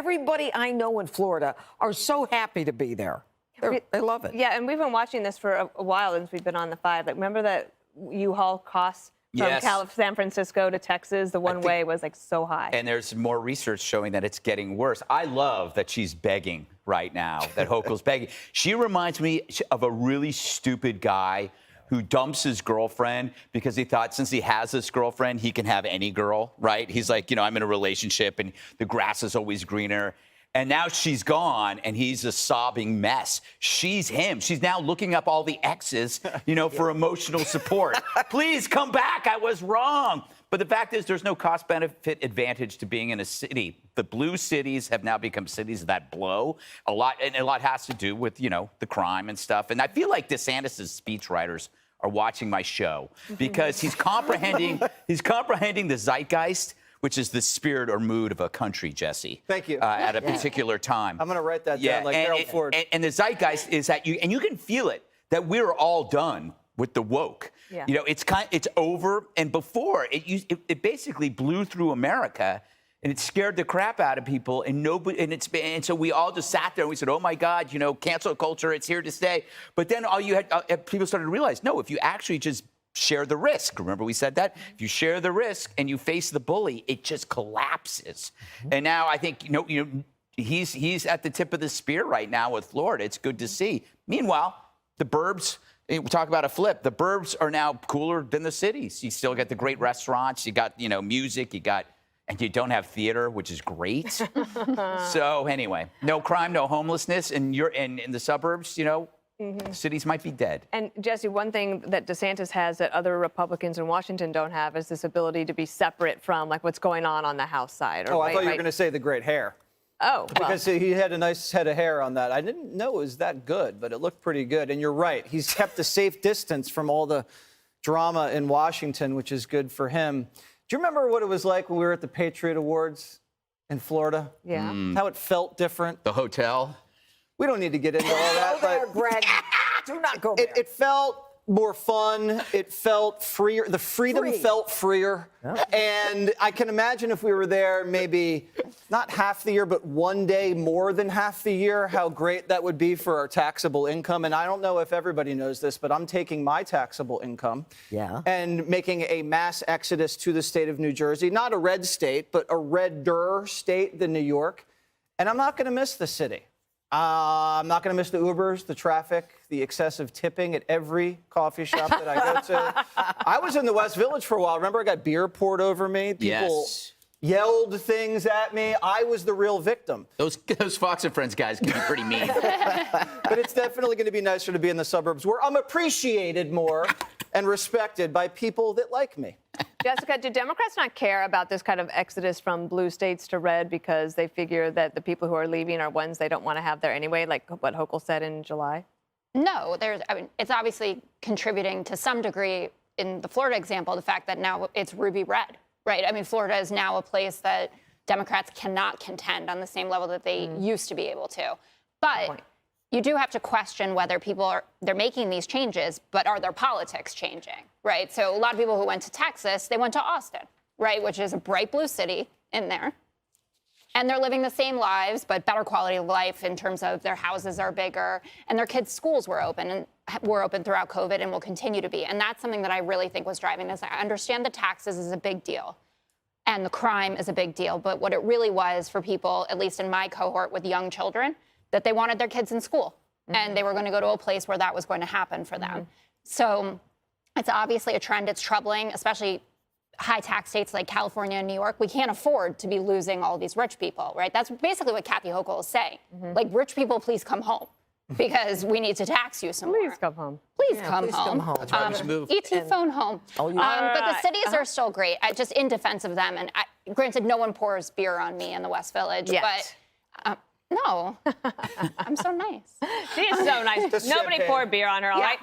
everybody I know in Florida are so happy to be there. They love it. Yeah, and we've been watching this for a while since we've been on the 5. Like, remember that U-Haul costs from San Francisco to Texas? The one way was like so high. And there's more research showing that it's getting worse. I love that she's begging right now, that Hochul's begging. She reminds me of a really stupid guy who dumps his girlfriend because he thought since he has this girlfriend, he can have any girl, right? He's like, you know, I'm in a relationship and the grass is always greener. And now she's gone, and he's a sobbing mess. She's him. She's now looking up all the exes, you know, for emotional support. Please come back. I was wrong. But the fact is, there's no cost-benefit advantage to being in a city. The blue cities have now become cities that blow a lot, and a lot has to do with, you know, the crime and stuff. And I feel like DeSantis' speechwriters are watching my show because he's comprehending the zeitgeist, which is the spirit or mood of a country, Jesse. Thank you. At a particular time. I'm going to write that down like Harold Ford. And the zeitgeist is that you can feel it, that we're all done with the woke. Yeah. You know, it's over. And before, it basically blew through America, and it scared the crap out of people. And so we all just sat there and we said, oh my God, you know, cancel culture, it's here to stay. But then people started to realize, no, if you actually just share the risk. Remember we said that? If you share the risk and you face the bully, it just collapses. And now I think, you know, he's at the tip of the spear right now with Florida. It's good to see. Meanwhile, the burbs, we talk about a flip. The burbs are now cooler than the cities. You still got the great restaurants. You got, you know, music. And you don't have theater, which is great. So anyway, no crime, no homelessness. And you're in the suburbs, you know, cities might be dead. And Jesse, one thing that DeSantis has that other Republicans in Washington don't have is this ability to be separate from like what's going on the House side. Or, I thought you were going to say the great hair. Oh, well. Because he had a nice head of hair on that. I didn't know it was that good, but it looked pretty good. And you're right. He's kept a safe distance from all the drama in Washington, which is good for him. Do you remember what it was like when we were at the Patriot Awards in Florida? Yeah. How it felt different? The hotel? We don't need to get into all that. Go there, Greg. Do not go there. It felt more fun. It felt freer. The freedom felt freer. Yeah. And I can imagine if we were there maybe not half the year, but one day more than half the year, how great that would be for our taxable income. And I don't know if everybody knows this, but I'm taking my taxable income and making a mass exodus to the state of New Jersey. Not a red state, but a redder state than New York. And I'm not going to miss the city. I'm not going to miss the Ubers, the traffic, the excessive tipping at every coffee shop that I go to. I was in the West Village for a while. Remember, I got beer poured over me. People yelled things at me. I was the real victim. Those Fox and Friends guys can be pretty mean. But it's definitely going to be nicer to be in the suburbs where I'm appreciated more and respected by people that like me. Jessica, do Democrats not care about this kind of exodus from blue states to red because they figure that the people who are leaving are ones they don't want to have there anyway, like what Hochul said in July? No, I mean, it's obviously contributing to some degree in the Florida example, the fact that now it's ruby red, right? I mean, Florida is now a place that Democrats cannot contend on the same level that they used to be able to. But you do have to question whether they're making these changes, but are their politics changing, right? So a lot of people who went to Texas, they went to Austin, right, which is a bright blue city in there. And they're living the same lives, but better quality of life in terms of their houses are bigger and their kids' schools were open throughout COVID and will continue to be. And that's something that I really think was driving this. I understand the taxes is a big deal and the crime is a big deal. But what it really was for people, at least in my cohort with young children, that they wanted their kids in school and they were going to go to a place where that was going to happen for them. So it's obviously a trend. It's troubling, especially high tax states like California and New York. We can't afford to be losing all these rich people, right? That's basically what Kathy Hochul is saying. Like, rich people, please come home because we need to tax you some more. Please come home. Please come home. That's why we should move. ET phone home. But the cities are still great. Just in defense of them. And granted, no one pours beer on me in the West Village, but no, I'm so nice. She is so nice. Nobody poured beer on her, all right?